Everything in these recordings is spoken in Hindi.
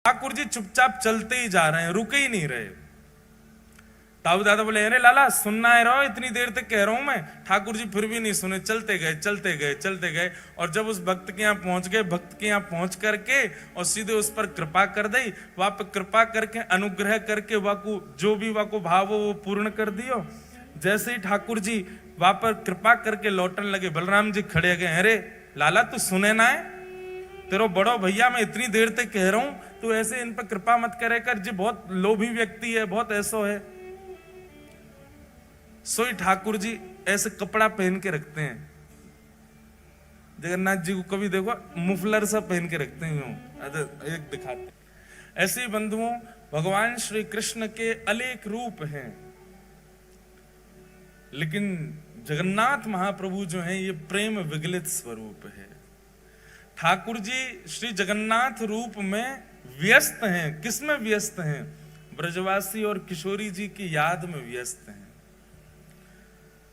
ठाकुर जी चुपचाप चलते ही जा रहे हैं, रुके ही नहीं रहे। ताऊ दादा बोले, अरे लाला सुनना है रहो, इतनी देर तक कह रहा हूं मैं। ठाकुर जी फिर भी नहीं सुने, चलते गए चलते गए चलते गए। और जब उस भक्त के यहाँ पहुंच गए, भक्त के यहाँ पहुंच करके और सीधे उस पर कृपा कर दी, वहां पर कृपा करके अनुग्रह करके वाकु जो भी वाकु भाव हो वो पूर्ण कर दियो। जैसे ही ठाकुर जी वहां पर कृपा करके लौटने लगे, बलराम जी खड़े गए, अरे लाला तू सुने ना है, तेरो बड़ो भैया मैं इतनी देर तक कह रहा हूं, तू ऐसे इन पर कृपा मत करे कर जी, बहुत लोभी व्यक्ति है, बहुत ऐसो है। सोई ठाकुर जी ऐसे कपड़ा पहन के रखते हैं, जगन्नाथ जी को कभी देखो मुफलर सा पहन के रखते हैं, एक दिखाते। ऐसे ही बंधुओं भगवान श्री कृष्ण के अनेक रूप हैं, लेकिन जगन्नाथ महाप्रभु जो हैं ये प्रेम विगलित स्वरूप है। ठाकुर जी श्री जगन्नाथ रूप में व्यस्त हैं। किसमें व्यस्त हैं? ब्रजवासी और किशोरी जी की याद में व्यस्त हैं।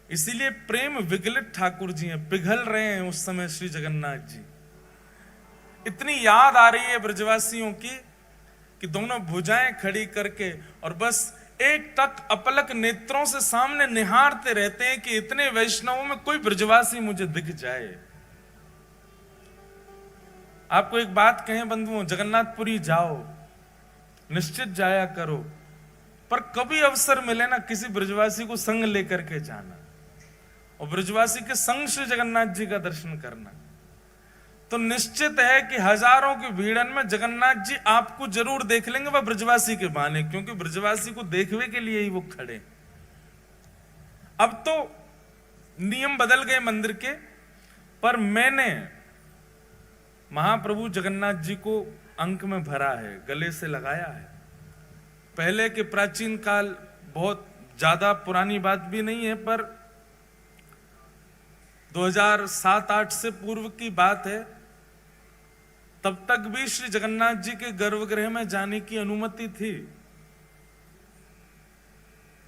इसीलिए प्रेम विगलित ठाकुर जी हैं, पिघल रहे हैं उस समय श्री जगन्नाथ जी। इतनी याद आ रही है ब्रजवासियों की कि दोनों भुजाएं खड़ी करके और बस एक टक अपलक नेत्रों से सामने निहारते रहते हैं कि इतने वैष्णवों में कोई ब्रजवासी मुझे दिख जाए। आपको एक बात कहें बंधुओं, जगन्नाथपुरी जाओ, निश्चित जाया करो, पर कभी अवसर मिले ना किसी ब्रजवासी को संग लेकर के जाना और ब्रजवासी के संग श्री जगन्नाथ जी का दर्शन करना, तो निश्चित है कि हजारों की भीड़न में जगन्नाथ जी आपको जरूर देख लेंगे, वह ब्रजवासी के बहाने, क्योंकि ब्रजवासी को देखने के लिए ही वो खड़े। अब तो नियम बदल गए मंदिर के, पर मैंने महाप्रभु जगन्नाथ जी को अंक में भरा है, गले से लगाया है। पहले के प्राचीन काल, बहुत ज्यादा पुरानी बात भी नहीं है, पर 2007-8 से पूर्व की बात है। तब तक भी श्री जगन्नाथ जी के गर्भगृह में जाने की अनुमति थी।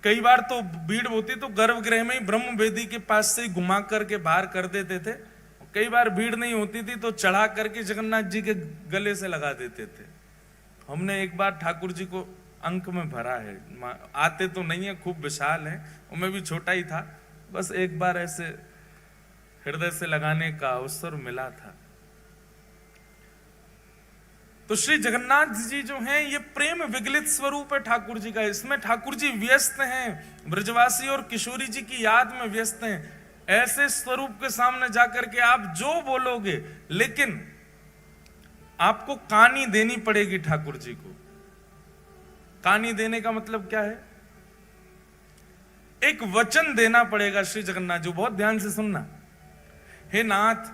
कई बार तो भीड़ होती तो गर्भगृह में ही ब्रह्म वेदी के पास से ही घुमा करके बाहर कर देते थे। कई बार भीड़ नहीं होती थी तो चढ़ा करके जगन्नाथ जी के गले से लगा देते थे। हमने एक बार ठाकुर जी को अंक में भरा है, आते तो नहीं है, खूब विशाल है, और मैं भी छोटा ही था, बस एक बार ऐसे हृदय से लगाने का अवसर मिला था। तो श्री जगन्नाथ जी जो हैं ये प्रेम विगलित स्वरूप है ठाकुर जी का। इसमें ठाकुर जी व्यस्त हैं, ब्रजवासी और किशोरी जी की याद में व्यस्त हैं। ऐसे स्वरूप के सामने जाकर के आप जो बोलोगे, लेकिन आपको कानी देनी पड़ेगी ठाकुर जी को। कानी देने का मतलब क्या है? एक वचन देना पड़ेगा श्री जगन्नाथ जी। बहुत ध्यान से सुनना। हे नाथ,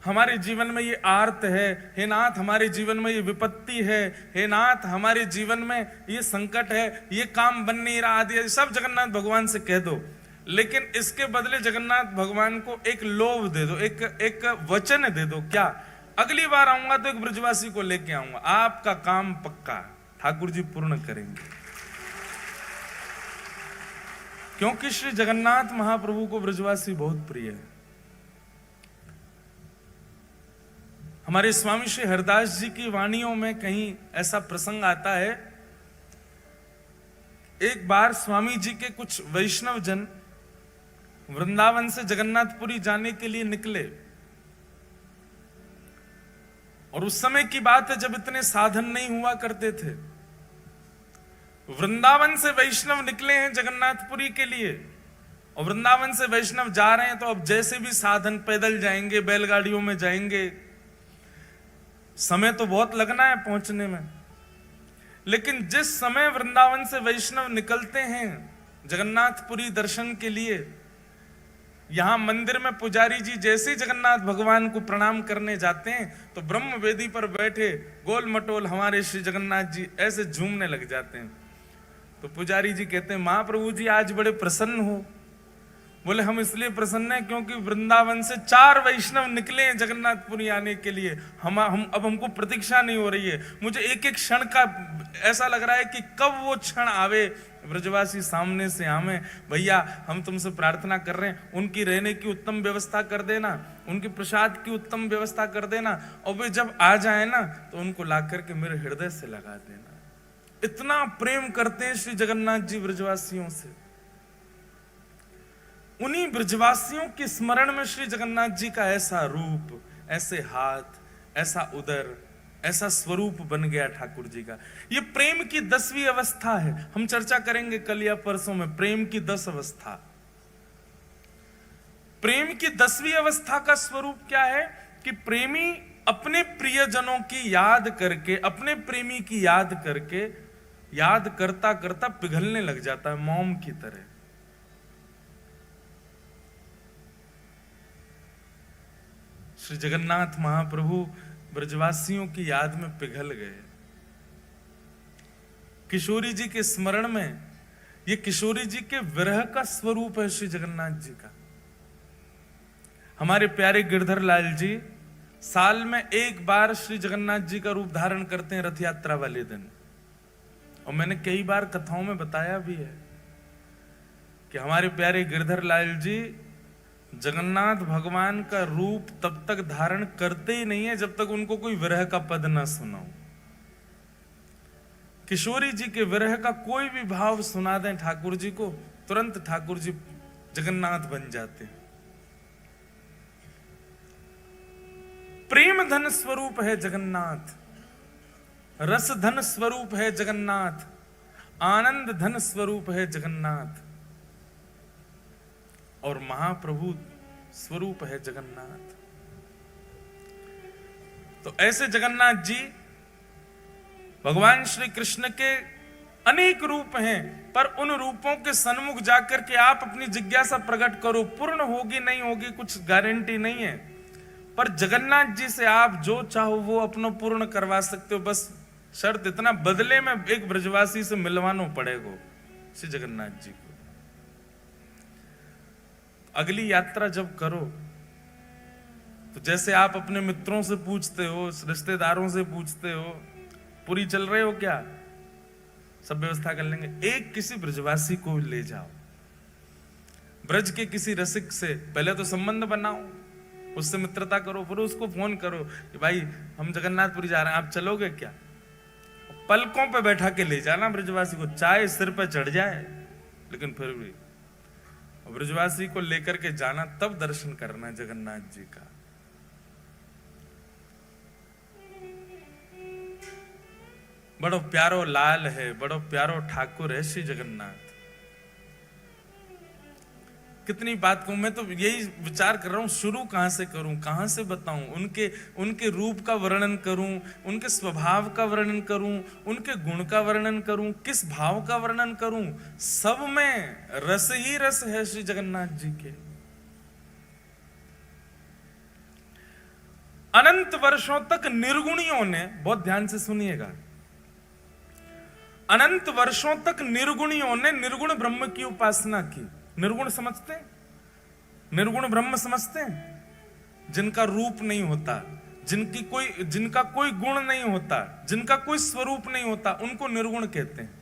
हमारे जीवन में ये आर्त है, हे नाथ हमारे जीवन में ये विपत्ति है, हे नाथ हमारे जीवन में ये संकट है, ये काम बन नहीं रहा, आदि सब जगन्नाथ भगवान से कह दो। लेकिन इसके बदले जगन्नाथ भगवान को एक लोभ दे दो, एक वचन दे दो। क्या? अगली बार आऊंगा तो एक ब्रजवासी को लेके आऊंगा, आपका काम पक्का ठाकुर जी पूर्ण करेंगे। क्योंकि श्री जगन्नाथ महाप्रभु को ब्रजवासी बहुत प्रिय है। हमारे स्वामी श्री हरदास जी की वाणियों में कहीं ऐसा प्रसंग आता है, एक बार स्वामी जी के कुछ वैष्णव जन वृंदावन से जगन्नाथपुरी जाने के लिए निकले, और उस समय की बात है जब इतने साधन नहीं हुआ करते थे। वृंदावन से वैष्णव निकले हैं जगन्नाथपुरी के लिए, और वृंदावन से वैष्णव जा रहे हैं तो अब जैसे भी साधन, पैदल जाएंगे, बैलगाड़ियों में जाएंगे, समय तो बहुत लगना है पहुंचने में। लेकिन जिस समय वृंदावन से वैष्णव निकलते हैं जगन्नाथपुरी दर्शन के लिए, यहां मंदिर में पुजारी जी जैसे जगन्नाथ भगवान को प्रणाम करने जाते हैं तो ब्रह्म वेदी पर बैठे गोल मटोल हमारे श्री जगन्नाथ जी ऐसे झूमने लग जाते हैं। तो पुजारी जी कहते हैं, महाप्रभु जी आज बड़े प्रसन्न हो। बोले हम इसलिए प्रसन्न हैं क्योंकि वृंदावन से 4 वैष्णव निकले हैं जगन्नाथपुरी आने के लिए। हम अब हमको प्रतीक्षा नहीं हो रही है। मुझे एक एक क्षण का ऐसा लग रहा है कि कब वो क्षण आवे, ब्रजवासी सामने से आवे। भैया हम तुमसे प्रार्थना कर रहे हैं, उनकी रहने की उत्तम व्यवस्था कर देना, उनके प्रसाद की उत्तम व्यवस्था कर देना, और वे जब आ जाए ना तो उनको ला करके मेरे हृदय से लगा देना। इतना प्रेम करते हैं श्री जगन्नाथ जी ब्रजवासियों से। उन्हीं ब्रजवासियों के स्मरण में श्री जगन्नाथ जी का ऐसा रूप, ऐसे हाथ, ऐसा उदर, ऐसा स्वरूप बन गया ठाकुर जी का। ये प्रेम की 10वीं अवस्था है। हम चर्चा करेंगे कल या परसों में प्रेम की 10 अवस्था। प्रेम की 10वीं अवस्था का स्वरूप क्या है कि प्रेमी अपने प्रियजनों की याद करके, अपने प्रेमी की याद करके, याद करता करता पिघलने लग जाता है मोम की तरह। श्री जगन्नाथ महाप्रभु ब्रजवासियों की याद में पिघल गए। किशोरी जी के स्मरण में, ये किशोरी जी के विरह का स्वरूप है श्री जगन्नाथ जी का। हमारे प्यारे गिरधर लाल जी साल में एक बार श्री जगन्नाथ जी का रूप धारण करते हैं रथ यात्रा वाले दिन। और मैंने कई बार कथाओं में बताया भी है कि हमारे प्यारे गिरधर लाल जी जगन्नाथ भगवान का रूप तब तक धारण करते ही नहीं है जब तक उनको कोई विरह का पद ना सुनाओ। किशोरी जी के विरह का कोई भी भाव सुना दें ठाकुर जी को, तुरंत ठाकुर जी जगन्नाथ बन जाते हैं। प्रेम धन स्वरूप है जगन्नाथ, रस धन स्वरूप है जगन्नाथ, आनंद धन स्वरूप है जगन्नाथ, और महाप्रभु स्वरूप है जगन्नाथ। तो ऐसे जगन्नाथ जी भगवान श्री कृष्ण के अनेक रूप हैं, पर उन रूपों के सन्मुख जाकर के आप अपनी जिज्ञासा प्रकट करो। पूर्ण होगी नहीं होगी कुछ गारंटी नहीं है, पर जगन्नाथ जी से आप जो चाहो वो अपना पूर्ण करवा सकते हो। बस शर्त इतना, बदले में एक ब्रजवासी से मिलवाना पड़ेगा श्री जगन्नाथ जी को। अगली यात्रा जब करो तो जैसे आप अपने मित्रों से पूछते हो, रिश्तेदारों से पूछते हो, पूरी चल रहे हो क्या, सब व्यवस्था कर लेंगे। एक किसी ब्रजवासी को ले जाओ, ब्रज के किसी रसिक से पहले तो संबंध बनाओ, उससे मित्रता करो, फिर उसको फोन करो कि भाई हम जगन्नाथपुरी जा रहे हैं, आप चलोगे क्या। पलकों पे बैठा के ले जाना ब्रजवासी को, चाहे सिर पे चढ़ जाए, लेकिन फिर भी ब्रजवासी को लेकर के जाना, तब दर्शन करना जगन्नाथ जी का। बड़ो प्यारो लाल है, बड़ो प्यारो ठाकुर है श्री जगन्नाथ। कितनी बात कहूं, मैं तो यही विचार कर रहा हूं शुरू कहां से करूं, कहां से बताऊं, उनके रूप का वर्णन करूं, उनके स्वभाव का वर्णन करूं, उनके गुण का वर्णन करूं, किस भाव का वर्णन करूं। सब में रस ही रस है श्री जगन्नाथ जी के। अनंत वर्षों तक निर्गुणियों ने, बहुत ध्यान से सुनिएगा, अनंत वर्षों तक निर्गुणियों ने निर्गुण ब्रह्म की उपासना की। निर्गुण समझते हैं, निर्गुण ब्रह्म समझते हैं, जिनका रूप नहीं होता, जिनका कोई गुण नहीं होता, जिनका कोई स्वरूप नहीं होता, उनको निर्गुण कहते हैं।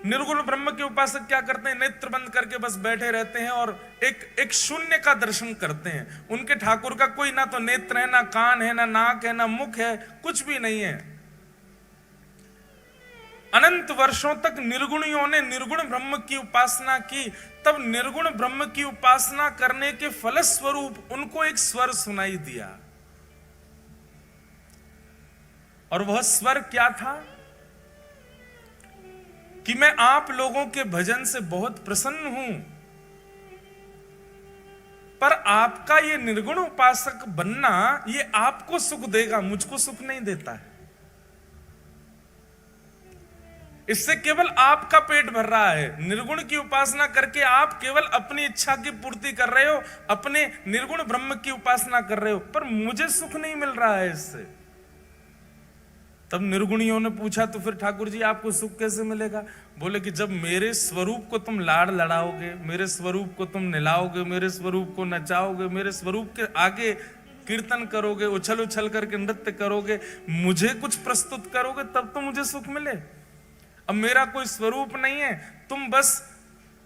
निर्गुण ब्रह्म के उपासक क्या करते हैं, नेत्र बंद करके बस बैठे रहते हैं और एक शून्य का दर्शन करते हैं। उनके ठाकुर का कोई ना तो नेत्र है, ना कान है, ना नाक है, ना मुख है, कुछ भी नहीं है। अनंत वर्षों तक निर्गुणियों ने निर्गुण ब्रह्म की उपासना की। तब निर्गुण ब्रह्म की उपासना करने के फलस्वरूप उनको एक स्वर सुनाई दिया, और वह स्वर क्या था कि मैं आप लोगों के भजन से बहुत प्रसन्न हूं, पर आपका ये निर्गुण उपासक बनना ये आपको सुख देगा, मुझको सुख नहीं देता है। इससे केवल आपका पेट भर रहा है। निर्गुण की उपासना करके आप केवल अपनी इच्छा की पूर्ति कर रहे हो, अपने निर्गुण ब्रह्म की उपासना कर रहे हो, पर मुझे सुख नहीं मिल रहा है इससे। तब निर्गुणियों ने पूछा तो फिर ठाकुर जी आपको सुख कैसे मिलेगा? बोले कि जब मेरे स्वरूप को तुम लाड़ लड़ाओगे, मेरे स्वरूप को तुम निलाओगे, मेरे स्वरूप को नचाओगे, मेरे स्वरूप के आगे कीर्तन करोगे, उछल उछल करके नृत्य करोगे, मुझे कुछ प्रस्तुत करोगे, तब तो मुझे सुख मिले। अब मेरा कोई स्वरूप नहीं है, तुम बस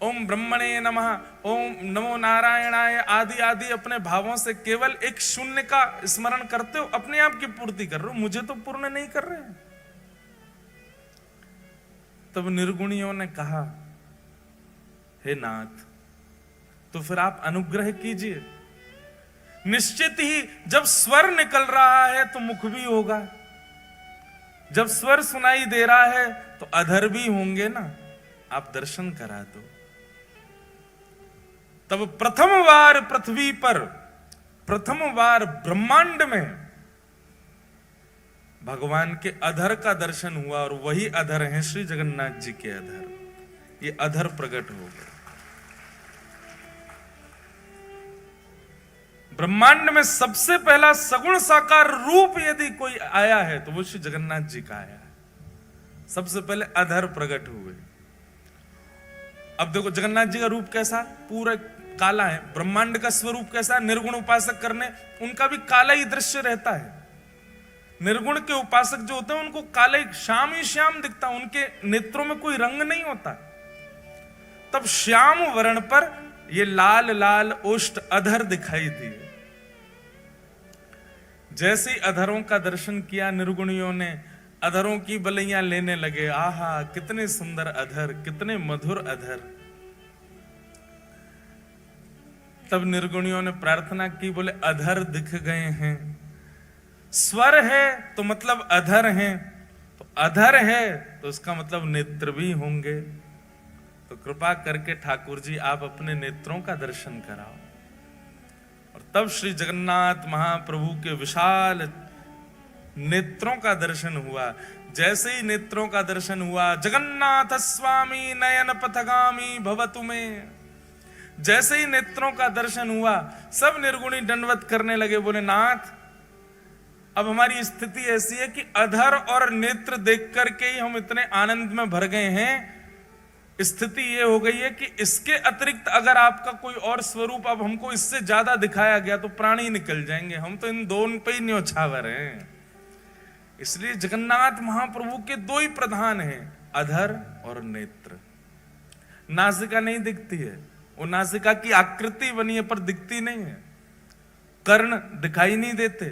ओम ब्रह्मणे नमः, ओम नमो नारायणाय आदि आदि अपने भावों से केवल एक शून्य का स्मरण करते हो, अपने आप की पूर्ति कर रहे हो, मुझे तो पूर्ण नहीं कर रहे हैं। तब निर्गुणियों ने कहा, हे नाथ, तो फिर आप अनुग्रह कीजिए। निश्चित ही जब स्वर निकल रहा है तो मुख भी होगा, जब स्वर सुनाई दे रहा है तो अधर भी होंगे ना, आप दर्शन करा दो। तब प्रथम बार पृथ्वी पर, प्रथम बार ब्रह्मांड में भगवान के अधर का दर्शन हुआ, और वही अधर हैं श्री जगन्नाथ जी के अधर। ये अधर प्रकट हो गए। ब्रह्मांड में सबसे पहला सगुण साकार रूप यदि कोई आया है तो वो श्री जगन्नाथ जी का आया है। सबसे पहले अधर प्रकट हुए। अब देखो जगन्नाथ जी का रूप कैसा, पूरा काला है। ब्रह्मांड का स्वरूप कैसा, निर्गुण उपासक करने उनका भी काला ही दृश्य रहता है। निर्गुण के उपासक जो होते हैं उनको काले श्याम ही श्याम दिखता, उनके नेत्रों में कोई रंग नहीं होता। तब श्याम वर्ण पर ये लाल लाल ओष्ठ अधर दिखाई दिए। जैसे ही अधरों का दर्शन किया निर्गुणियों ने, अधरों की बलैया लेने लगे। आहा कितने सुंदर अधर, कितने मधुर अधर। तब निर्गुणियों ने प्रार्थना की, बोले अधर दिख गए हैं, स्वर है तो मतलब अधर हैं, तो अधर है तो उसका मतलब नेत्र भी होंगे। तो कृपा करके ठाकुर जी आप अपने नेत्रों का दर्शन कराओ। और तब श्री जगन्नाथ महाप्रभु के विशाल नेत्रों का दर्शन हुआ। जैसे ही नेत्रों का दर्शन हुआ, जगन्नाथ स्वामी नयन पथगामी भवतु में, जैसे ही नेत्रों का दर्शन हुआ सब निर्गुणी दंडवत करने लगे। बोले नाथ अब हमारी स्थिति ऐसी है कि अधर और नेत्र देख करके ही हम इतने आनंद में भर गए हैं। स्थिति ये हो गई है कि इसके अतिरिक्त अगर आपका कोई और स्वरूप अब हमको इससे ज्यादा दिखाया गया तो प्राण ही निकल जाएंगे, हम तो इन दोनों पे ही न्योछावर हैं। इसलिए जगन्नाथ महाप्रभु के दो ही प्रधान हैं, अधर और नेत्र। नासिका नहीं दिखती है, वो नासिका की आकृति बनी है पर दिखती नहीं है। कर्ण दिखाई नहीं देते,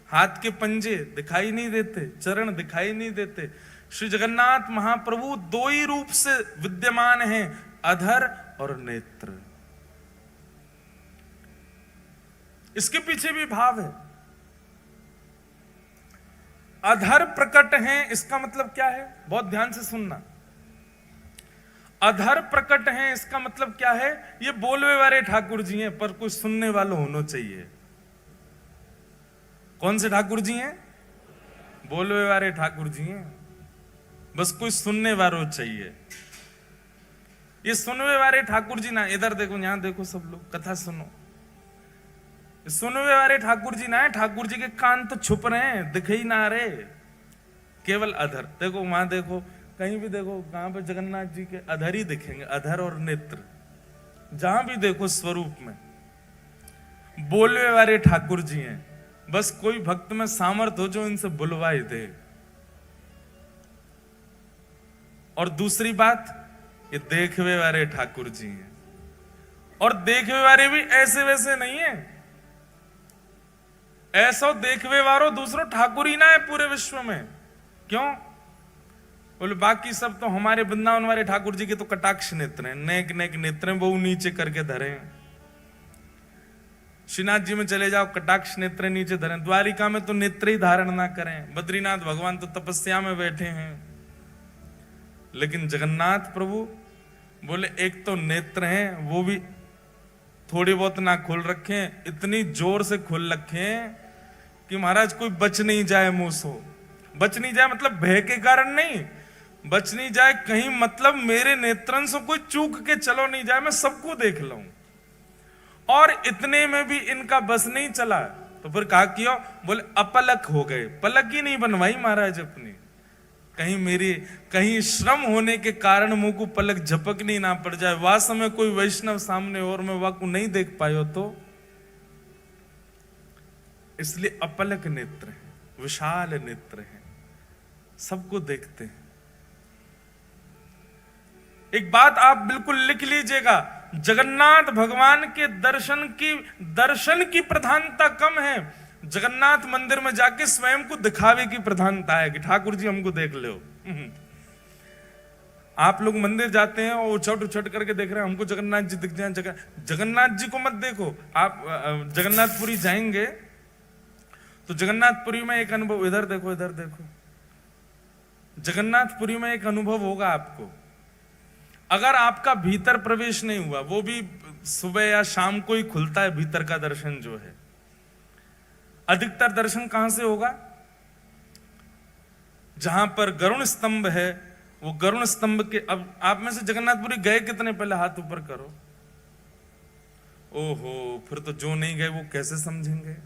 हाथ के पंजे दिखाई नहीं देते, चरण दिखाई नहीं देते। श्री जगन्नाथ महाप्रभु दो ही रूप से विद्यमान हैं, अधर और नेत्र। इसके पीछे भी भाव है। अधर प्रकट हैं इसका मतलब क्या है, बहुत ध्यान से सुनना। अधर प्रकट हैं इसका मतलब क्या है, ये बोलवे वाले ठाकुर जी हैं पर कोई सुनने वाला होना चाहिए। कौन से ठाकुर जी हैं? बोलवे वाले ठाकुर जी हैं, बस कोई सुनने वाला चाहिए। ये सुनवे वाले ठाकुर जी ना, इधर देखो यहां देखो सब लोग कथा सुनो। सुनवे वाले ठाकुर जी ना है, ठाकुर जी के कान तो छुप रहे हैं, दिख ही ना रहे, केवल अधर। देखो वहां देखो, कहीं भी देखो, कहां पे जगन्नाथ जी के अधर ही दिखेंगे, अधर और नेत्र। जहां भी देखो स्वरूप में बोलवे वाले ठाकुर जी हैं। बस कोई भक्त में सामर्थ्य हो जो इनसे बुलवाई दे। और दूसरी बात, ये देखवे वाले ठाकुर जी हैं, और देखवे वाले भी ऐसे वैसे नहीं है। ऐसा देखवे वारो दूसरो ठाकुर ही ना है पूरे विश्व में। क्यों? बोले बाकी सब तो हमारे वृंदावन वाले ठाकुर जी के तो कटाक्ष नेत्र हैं, नेक नेक नेत्र हैं, बहु नीचे करके धरे हैं। श्रीनाथ जी में चले जाओ, कटाक्ष नेत्र नीचे धरे। द्वारिका में तो नेत्र ही धारण ना करें। बद्रीनाथ भगवान तो तपस्या में बैठे हैं। लेकिन जगन्नाथ प्रभु बोले एक तो नेत्र हैं, वो भी थोड़ी बहुत ना खोल रखे, इतनी जोर से खोल रखे कि महाराज कोई बच नहीं जाए मुंह से। बच नहीं जाए मतलब भय के कारण नहीं, बच नहीं जाए कहीं मतलब मेरे नेत्रन से कोई चूक के चलो नहीं जाए, मैं सबको देख लूं। और इतने में भी इनका बस नहीं चला, तो फिर कहा किया, बोले अपलक हो गए। पलक ही नहीं बनवाई महाराज अपनी, कहीं श्रम होने के कारण मुंह को पलक झपकनी ना पड़ जाए, वास्तव में कोई वैष्णव सामने और मैं वाकु नहीं देख पायो तो। इसलिए अपलक नेत्र है, विशाल नेत्र है, सबको देखते हैं। एक बात आप बिल्कुल लिख लीजिएगा, जगन्नाथ भगवान के दर्शन की प्रधानता कम है, जगन्नाथ मंदिर में जाके स्वयं को दिखावे की प्रधानता है कि ठाकुर जी हमको देख लो। आप लोग मंदिर जाते हैं और उछट उछट करके देख रहे हैं हमको जगन्नाथ जी दिख जाए। जगन्नाथ जी को मत देखो। आप जगन्नाथपुरी जाएंगे तो जगन्नाथपुरी में एक अनुभव, इधर देखो इधर देखो, जगन्नाथपुरी में एक अनुभव होगा आपको। अगर आपका भीतर प्रवेश नहीं हुआ, वो भी सुबह या शाम को ही खुलता है भीतर का दर्शन जो है, अधिकतर दर्शन कहां से होगा? जहां पर गरुण स्तंभ है, वो गरुण स्तंभ के, अब आप में से जगन्नाथपुरी गए कितने? पहले हाथ ऊपर करो। ओहो, फिर तो जो नहीं गए वो कैसे समझेंगे?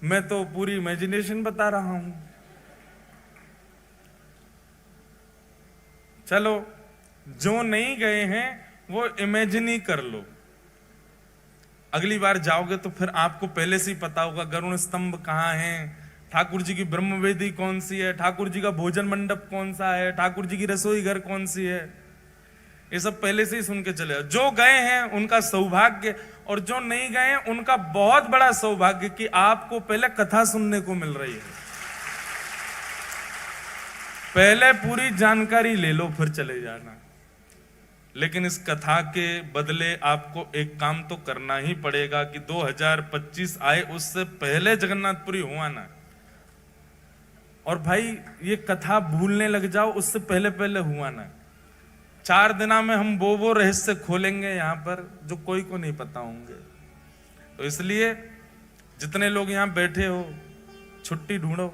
मैं तो पूरी इमेजिनेशन बता रहा हूं। चलो, जो नहीं गए हैं वो इमेजिन ही कर लो। अगली बार जाओगे तो फिर आपको पहले से ही पता होगा गरुण स्तंभ कहाँ है, ठाकुर जी की ब्रह्मवेदी कौन सी है, ठाकुर जी का भोजन मंडप कौन सा है, ठाकुर जी की रसोई घर कौन सी है। ये सब पहले से ही सुन के चले। जो गए हैं उनका सौभाग्य, और जो नहीं गए हैं उनका बहुत बड़ा सौभाग्य कि आपको पहले कथा सुनने को मिल रही है। पहले पूरी जानकारी ले लो फिर चले जाना। लेकिन इस कथा के बदले आपको एक काम तो करना ही पड़ेगा कि 2025 आए उससे पहले जगन्नाथपुरी हुआ ना। और भाई ये कथा भूलने लग जाओ उससे पहले पहले हुआ ना। 4 दिना में हम वो रहस्य खोलेंगे यहाँ पर जो कोई को नहीं पता होंगे। तो इसलिए जितने लोग यहाँ बैठे हो, छुट्टी ढूंढो,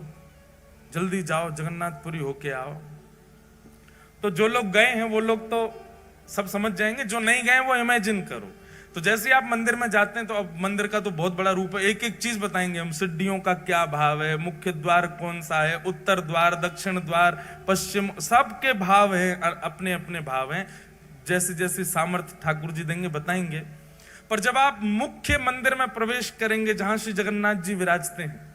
जल्दी जाओ जगन्नाथपुरी होके आओ। तो जो लोग गए हैं वो लोग तो सब समझ जाएंगे, जो नहीं गए वो इमेजिन करो। तो जैसे आप मंदिर में जाते हैं तो अब मंदिर का तो बहुत बड़ा रूप है, एक एक चीज बताएंगे हम। सीढ़ियों का क्या भाव है, मुख्य द्वार कौन सा है, उत्तर द्वार, दक्षिण द्वार, पश्चिम, सबके भाव हैं, अपने अपने भाव हैं। जैसे जैसे सामर्थ्य ठाकुर जी देंगे बताएंगे। पर जब आप मुख्य मंदिर में प्रवेश करेंगे जहां श्री जगन्नाथ जी विराजते हैं,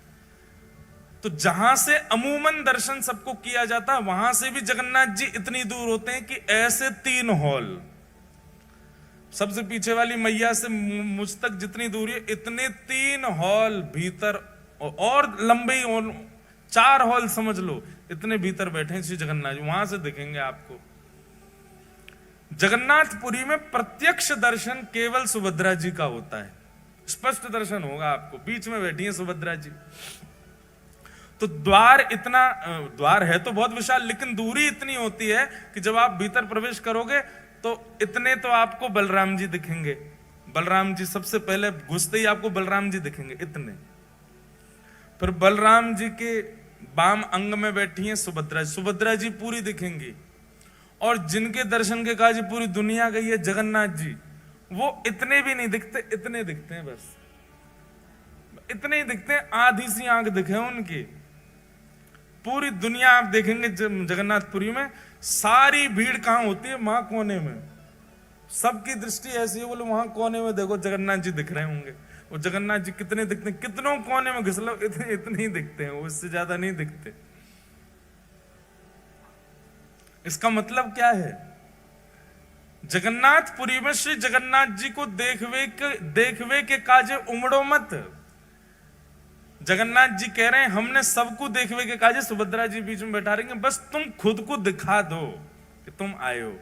तो जहां से अमूमन दर्शन सबको किया जाता है वहां से भी जगन्नाथ जी इतनी दूर होते हैं कि ऐसे 3 हॉल, सबसे पीछे वाली मैया से मुझ तक जितनी दूरी है इतने 3 हॉल भीतर, और लंबे 4 हॉल समझ लो, इतने भीतर बैठे हैं श्री जगन्नाथ जी। वहां से दिखेंगे आपको। जगन्नाथपुरी में प्रत्यक्ष दर्शन केवल सुभद्रा जी का होता है, स्पष्ट दर्शन होगा आपको। बीच में बैठी है सुभद्रा जी। तो द्वार है तो बहुत विशाल, लेकिन दूरी इतनी होती है कि जब आप भीतर प्रवेश करोगे तो इतने तो आपको बलराम जी दिखेंगे। बलराम जी सबसे पहले घुसते ही आपको बलराम जी दिखेंगे इतने। फिर बलराम जी के बाम अंग में बैठी हैं सुभद्रा। सुभद्रा जी पूरी दिखेंगी। और जिनके दर्शन के काज पूरी दुनिया गई है, जगन्नाथ जी, वो इतने भी नहीं दिखते, इतने दिखते हैं, बस इतने ही दिखते हैं। आधी सी आंख दिखे उनकी। पूरी दुनिया आप देखेंगे जगन्नाथपुरी में, सारी भीड़ कहां होती है? वहां कोने में। सबकी दृष्टि ऐसी है, बोले वहां कोने में देखो जगन्नाथ जी दिख रहे होंगे। वो जगन्नाथ जी कितने दिखते हैं? कितनों कोने में घुस लो, इतने ही दिखते हैं, वो इससे ज्यादा नहीं दिखते। इसका मतलब क्या है? जगन्नाथपुरी में श्री जगन्नाथ जी को देखवे के काजे उमड़ो मत। जगन्नाथ जी कह रहे हैं हमने सबको देखवे के काजे सुभद्रा जी बीच में बैठा रहेंगे, बस तुम खुद को दिखा दो कि तुम आए हो।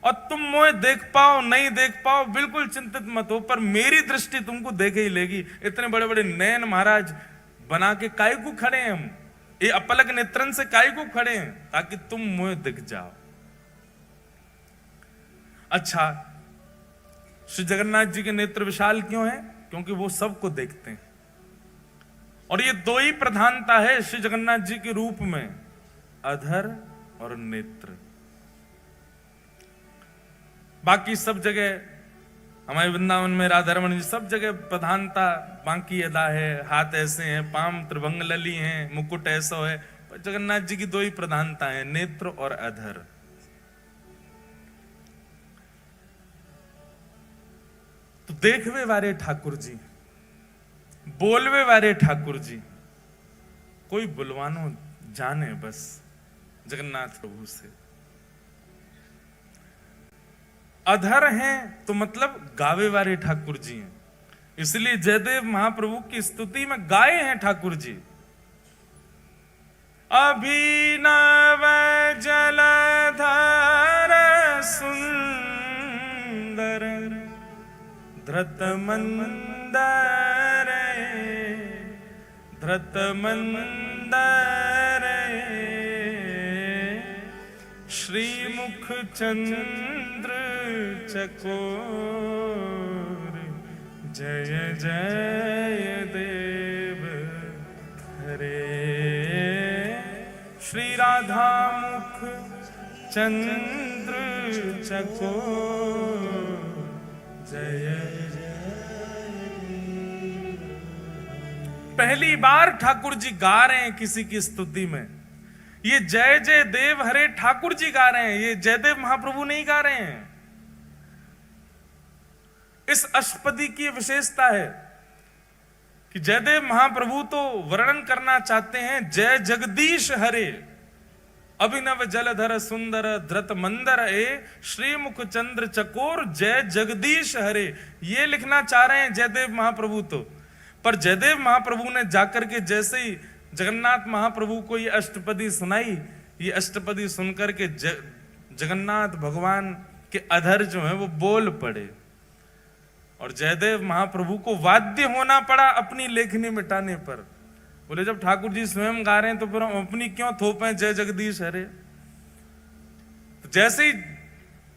और तुम मुझे देख पाओ नहीं देख पाओ बिल्कुल चिंतित मत हो, पर मेरी दृष्टि तुमको देख ही लेगी। इतने बड़े बड़े नयन महाराज बना के काय को खड़े हैं हम, ये अपलक नेत्रन से काय को खड़े हैं? ताकि तुम मुझे दिख जाओ। अच्छा, श्री जगन्नाथ जी के नेत्र विशाल क्यों है? क्योंकि वो सबको देखते हैं। और ये 2 ही प्रधानता है श्री जगन्नाथ जी के रूप में, अधर और नेत्र। बाकी सब जगह हमारे वृंदावन में राधा रमन जी सब जगह प्रधानता बांकी अदा है। हाथ ऐसे हैं, पाम त्रिभंग लली हैं, मुकुट ऐसा है, जगन्नाथ जी की दो ही प्रधानता है, नेत्र और अधर। तो देखवे वारे ठाकुर जी, बोलवे वारे ठाकुर जी, कोई बुलवानो जाने बस जगन्नाथ प्रभु से। अधर हैं तो मतलब गावे वाले ठाकुर जी हैं, इसलिए जयदेव महाप्रभु की स्तुति में गाए हैं ठाकुर जी। अभिनव जलधर सुंदर धृत मंदर, धृत मंदर श्रीमुख चंद्र चकोर, जय जय देव हरे। श्री राधा मुख चंद्र चकोर, जय जय। पहली बार ठाकुर जी गा रहे हैं किसी की स्तुति में, ये जय जय देव हरे ठाकुर जी गा रहे हैं, ये जयदेव महाप्रभु नहीं गा रहे हैं। इस अष्टपदी की विशेषता है कि जयदेव महाप्रभु तो वर्णन करना चाहते हैं जय जगदीश हरे, अभिनव जलधर सुंदर धृत मंदर ए श्रीमुख चंद्र चकोर, जय जगदीश हरे, ये लिखना चाह रहे हैं जयदेव महाप्रभु तो। पर जयदेव महाप्रभु ने जाकर के जैसे ही जगन्नाथ महाप्रभु को ये अष्टपदी सुनाई, ये अष्टपदी सुनकर के जगन्नाथ भगवान के अधर जो है वो बोल पड़े, और जयदेव महाप्रभु को वाद्य होना पड़ा अपनी लेखनी मिटाने पर। बोले जब ठाकुर जी स्वयं गा रहे हैं तो फिर हम अपनी क्यों थोपें जय जगदीश हरे। तो जैसे ही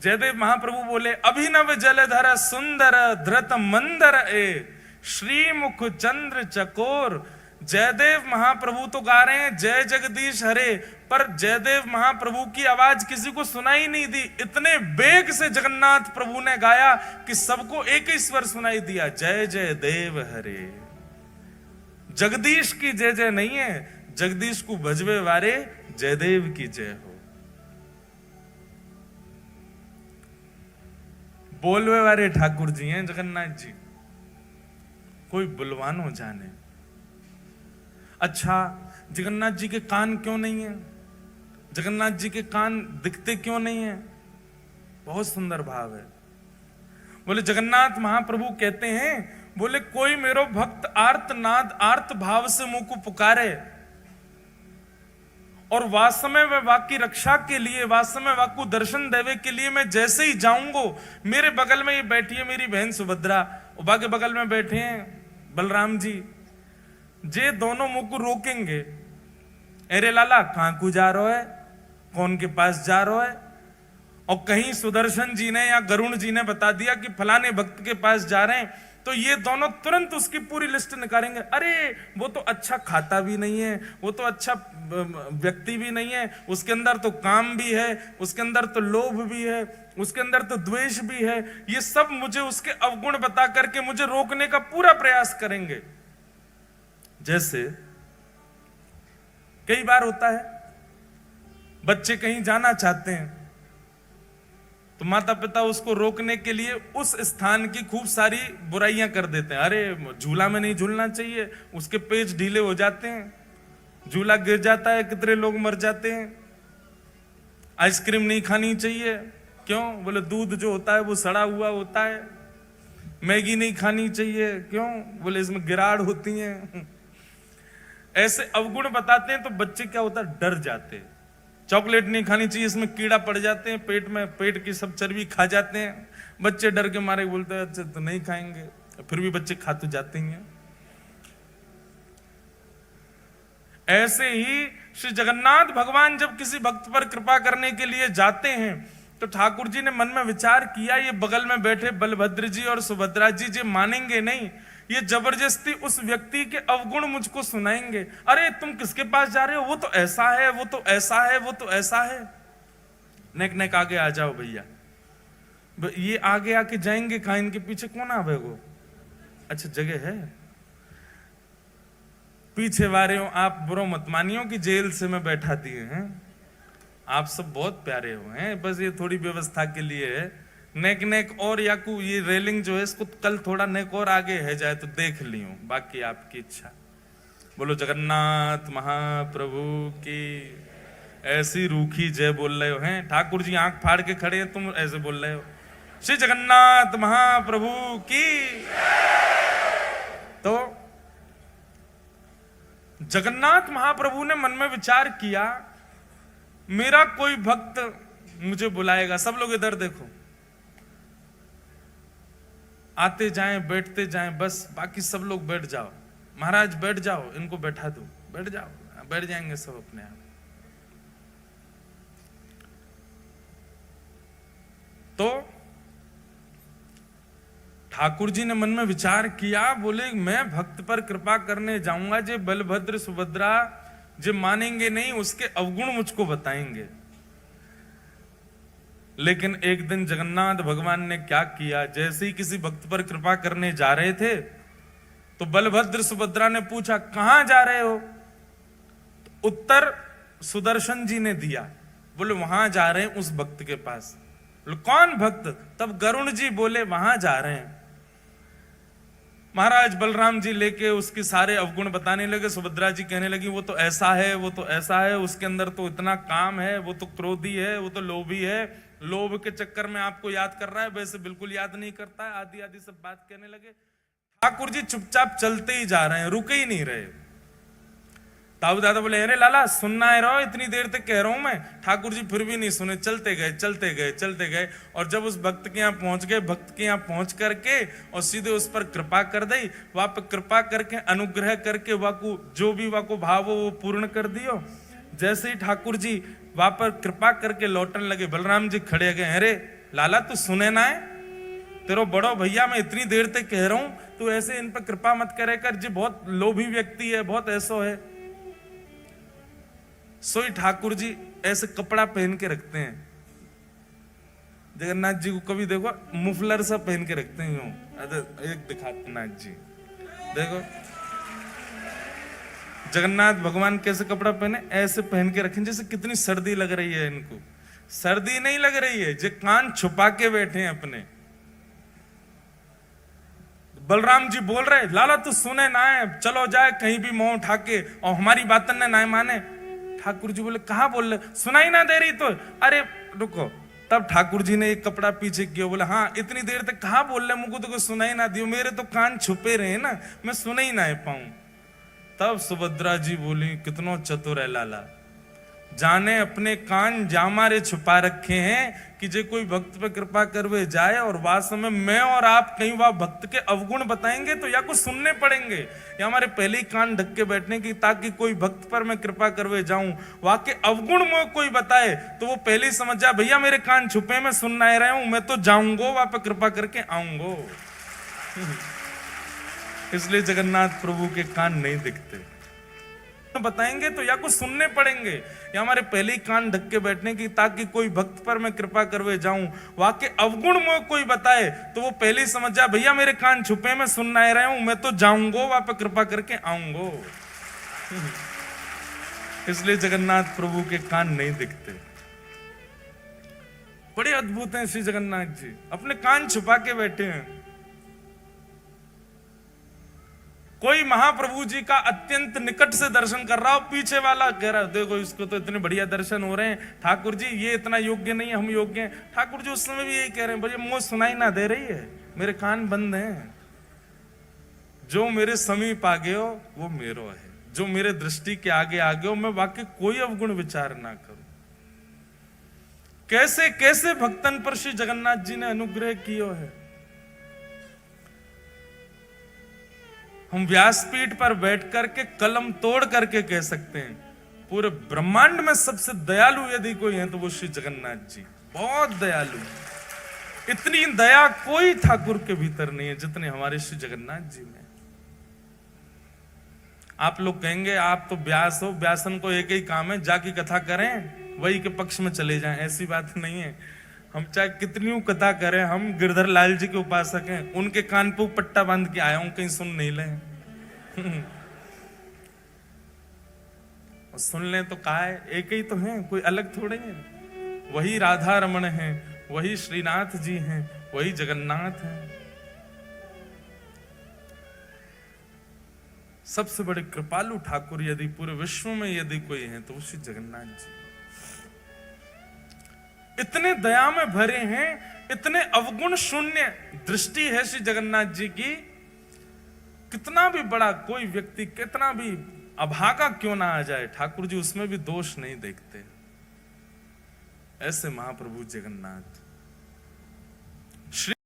जयदेव महाप्रभु बोले अभिनव जलधर सुंदर धृत मंदर ए श्रीमुख चंद्र चकोर, जयदेव महाप्रभु तो गा रहे हैं जय जगदीश हरे, पर जयदेव महाप्रभु की आवाज किसी को सुनाई नहीं दी। इतने बेग से जगन्नाथ प्रभु ने गाया कि सबको एक ही स्वर सुनाई दिया, जय जय देव हरे। जगदीश की जय जय नहीं है, जगदीश को भजवे वारे जयदेव की जय हो। बोलवे वाले ठाकुर जी हैं जगन्नाथ जी, कोई बुलवानो जाने। अच्छा, जगन्नाथ जी के कान क्यों नहीं है? जगन्नाथ जी के कान दिखते क्यों नहीं है? बहुत सुंदर भाव है। बोले जगन्नाथ महाप्रभु कहते हैं, बोले कोई मेरो भक्त आर्त नाद आर्त भाव से मुंह को पुकारे, और वास्तव में वाकी रक्षा के लिए, वास्तव में वाकु दर्शन देवे के लिए मैं जैसे ही जाऊंगा, मेरे बगल में ये बैठी है मेरी बहन सुभद्रा, उबा के बगल में बैठे हैं बलराम जी, जे दोनों मुंह को रोकेंगे, अरे लाला कहां को जा रहा है, कौन के पास जा रहा है। और कहीं सुदर्शन जी ने या गरुण जी ने बता दिया कि फलाने भक्त के पास जा रहे हैं, तो ये दोनों तुरंत उसकी पूरी लिस्ट निकालेंगे। अरे वो तो अच्छा खाता भी नहीं है, वो तो अच्छा व्यक्ति भी नहीं है, उसके अंदर तो काम भी है, उसके अंदर तो लोभ भी है, उसके अंदर तो द्वेष भी है। ये सब मुझे उसके अवगुण बता करके मुझे रोकने का पूरा प्रयास करेंगे। जैसे कई बार होता है बच्चे कहीं जाना चाहते हैं तो माता पिता उसको रोकने के लिए उस स्थान की खूब सारी बुराइयां कर देते हैं। अरे झूला में नहीं झूलना चाहिए, उसके पेच ढीले हो जाते हैं, झूला गिर जाता है, कितने लोग मर जाते हैं। आइसक्रीम नहीं खानी चाहिए, क्यों? बोले दूध जो होता है वो सड़ा हुआ होता है। मैगी नहीं खानी चाहिए, क्यों? बोले इसमें गिराड़ होती हैं। ऐसे अवगुण बताते हैं तो बच्चे क्या होता है, डर जाते हैं। चॉकलेट नहीं खानी चाहिए, इसमें कीड़ा पड़ जाते हैं पेट में, पेट की सब चर्बी खा जाते हैं। बच्चे डर के मारे बोलते हैं अच्छा तो नहीं खाएंगे, फिर भी बच्चे खा तो जाते हैं। ऐसे ही श्री जगन्नाथ भगवान जब किसी भक्त पर कृपा करने के लिए जाते हैं तो ठाकुर जी ने मन में विचार किया, ये बगल में बैठे बलभद्र जी और सुभद्रा जी जी मानेंगे नहीं, ये जबरदस्ती उस व्यक्ति के अवगुण मुझको सुनाएंगे। अरे तुम किसके पास जा रहे हो, वो तो ऐसा है, वो तो ऐसा है, वो तो ऐसा है। नेक नेक आगे आ जाओ भैया, ये आगे आके जाएंगे कहां, इनके पीछे कौन आवेगो? अच्छा जगह है। पीछे वाले हो आप बुरो मत मानियो कि जेल से मैं बैठा दिए हैं। आप सब बहुत प्यारे हो हैं, बस ये थोड़ी व्यवस्था के लिए है। नेक नेक और याकू ये रेलिंग जो है इसको कल थोड़ा नेक और आगे है जाए तो देख लियो, बाकी आपकी इच्छा। बोलो जगन्नाथ महाप्रभु की। ऐसी रूखी जय बोल रहे हो हैं ठाकुर जी, आंख फाड़ के खड़े हैं, तुम ऐसे बोल रहे हो श्री जगन्नाथ महाप्रभु की। तो जगन्नाथ महाप्रभु ने मन में विचार किया, मेरा कोई भक्त मुझे बुलाएगा। सब लोग इधर देखो, आते जाएं बैठते जाएं, बस बाकी सब लोग बैठ जाओ। महाराज बैठ जाओ, इनको बैठा दो, बैठ जाओ, बैठ जाएंगे सब अपने आप। तो ठाकुर जी ने मन में विचार किया, बोले मैं भक्त पर कृपा करने जाऊंगा, जे बलभद्र सुभद्रा जे मानेंगे नहीं, उसके अवगुण मुझको बताएंगे। लेकिन एक दिन जगन्नाथ भगवान ने क्या किया, जैसे ही किसी भक्त पर कृपा करने जा रहे थे तो बलभद्र सुभद्रा ने पूछा कहां जा रहे हो। तो उत्तर सुदर्शन जी ने दिया, बोले वहां जा रहे हैं उस भक्त के पास। बोले कौन भक्त। तब गरुण जी बोले वहां जा रहे हैं। महाराज बलराम जी लेके उसके सारे अवगुण बताने लगे। सुभद्रा जी कहने लगी वो तो ऐसा है, वो तो ऐसा है, उसके अंदर तो इतना काम है, वो तो क्रोधी है, वो तो लोभी है, लोभ के चक्कर में आपको याद कर रहा है, वैसे बिल्कुल याद नहीं करता है, आदि आदि सब बात कहने लगे। ठाकुर जी चुपचाप चलते ही जा रहे हैं, रुके ही नहीं रहे। ताऊ दादा बोले अरे लाला सुनना है रहो, इतनी देर तक कह रहा हूं मैं। ठाकुर जी फिर भी नहीं सुने, चलते गए चलते गए चलते गए। और जब उस भक्त के यहाँ पहुंच गए, भक्त के यहाँ पहुंच करके और सीधे उस पर कृपा कर दी। वहां पर कृपा करके अनुग्रह करके वाकू जो भी वाको भाव हो वो पूर्ण कर दियो। जैसे ही ठाकुर जी वहां पर कृपा करके लौटने लगे, बलराम जी खड़े गए, अरे लाला तू सुने ना है, तेरो बड़ो भैया मैं इतनी देर तक कह रहा हूं, तू ऐसे इन पर कृपा मत करे कर, जी बहुत लोभी व्यक्ति है, बहुत ऐसो है। सोई ठाकुर जी ऐसे कपड़ा पहन के रखते हैं। जगन्नाथ जी को कभी देखो मुफलर सा पहन के रखते हैं। एक दिखाते नाथ जी देखो जगन्नाथ भगवान कैसे कपड़ा पहने, ऐसे पहन के रखें जैसे कितनी सर्दी लग रही है इनको। सर्दी नहीं लग रही है, जो कान छुपा के बैठे हैं अपने। बलराम जी बोल रहे लाला तू सुने ना है, चलो जाए कहीं भी मुंह उठा के, और हमारी बातन ने ना माने। ठाकुर जी बोले कहा बोल रहे, सुनाई ना दे रही तो। अरे रुको। तब ठाकुर जी ने एक कपड़ा पीछे किया, बोले हाँ इतनी देर तक कहा बोल रहे, मुझको तो सुनाई ना दियो, मेरे तो कान छुपे रहे ना, मैं सुना ही ना पाऊं। तब सुभद्रा जी बोली कितनो चतुर है लाला, जाने अपने कान जामारे छुपा रखे हैं कि जे कोई भक्त पे कृपा करवे जाए और वास्तव में मैं और आप कहीं वह भक्त के अवगुण बताएंगे तो या कुछ सुनने पड़ेंगे, या हमारे पहले ही कान ढक के बैठने की, ताकि कोई भक्त पर मैं कृपा करवे जाऊं, वहां के अवगुण मुझे कोई बताए तो वो पहले ही समझ जाए भैया मेरे कान छुपे, मैं सुनना ही रहा हूं, मैं तो जाऊंगो वहां पर कृपा करके आऊंगो। इसलिए जगन्नाथ प्रभु के कान नहीं दिखते, बताएंगे तो या कुछ सुनने पड़ेंगे, या हमारे पहले ही कान ढक के बैठने की, ताकि कोई भक्त पर मैं कृपा करवे जाऊं, वहां के अवगुण मुझे कोई बताए तो वो पहले ही समझ जाए भैया मेरे कान छुपे, मैं सुनना ही रहा हूं, मैं तो जाऊंगो वहां पर कृपा करके आऊंगो। इसलिए जगन्नाथ प्रभु के कान नहीं दिखते। बड़े अद्भुत हैं श्री जगन्नाथ जी, अपने कान छुपा के बैठे हैं। कोई महाप्रभु जी का अत्यंत निकट से दर्शन कर रहा हो, पीछे वाला कह रहा है देखो इसको तो इतने बढ़िया दर्शन हो रहे हैं, ठाकुर जी ये इतना योग्य नहीं है, हम योग्य हैं। ठाकुर जी उस समय भी यही कह रहे हैं, भैया मुझे सुनाई ना दे रही है, मेरे कान बंद हैं, जो मेरे समीप आ गए हो वो मेरो है, जो मेरे दृष्टि के आगे आ गए हो मैं वाकई कोई अवगुण विचार ना करूं। कैसे कैसे भक्तन पर श्री जगन्नाथ जी ने अनुग्रह किया है। हम व्यासपीठ पर बैठ करके कलम तोड़ करके कह सकते हैं पूरे ब्रह्मांड में सबसे दयालु यदि कोई है तो वो श्री जगन्नाथ जी, बहुत दयालु। इतनी दया कोई ठाकुर के भीतर नहीं है जितने हमारे श्री जगन्नाथ जी में। आप लोग कहेंगे आप तो व्यास हो, व्यासन को एक ही काम है जाकी कथा करें वही के पक्ष में चले जाएं, ऐसी बात नहीं है। हम चाहे कितनी कथा करें, हम गिरधर लाल जी के उपासक हैं, उनके कान पे पट्टा बांध के आया हूं, कहीं सुन नहीं ले। और सुन लें तो काय, एक ही तो हैं, कोई अलग थोड़े हैं। वही राधा रमण हैं, वही श्रीनाथ जी हैं, वही जगन्नाथ हैं। सबसे बड़े कृपालु ठाकुर यदि पूरे विश्व में यदि कोई है तो श्री जगन्नाथ जी। इतने दया में भरे हैं, इतने अवगुण शून्य दृष्टि है श्री जगन्नाथ जी की। कितना भी बड़ा कोई व्यक्ति, कितना भी अभागा क्यों ना आ जाए, ठाकुर जी उसमें भी दोष नहीं देखते। ऐसे महाप्रभु जगन्नाथ।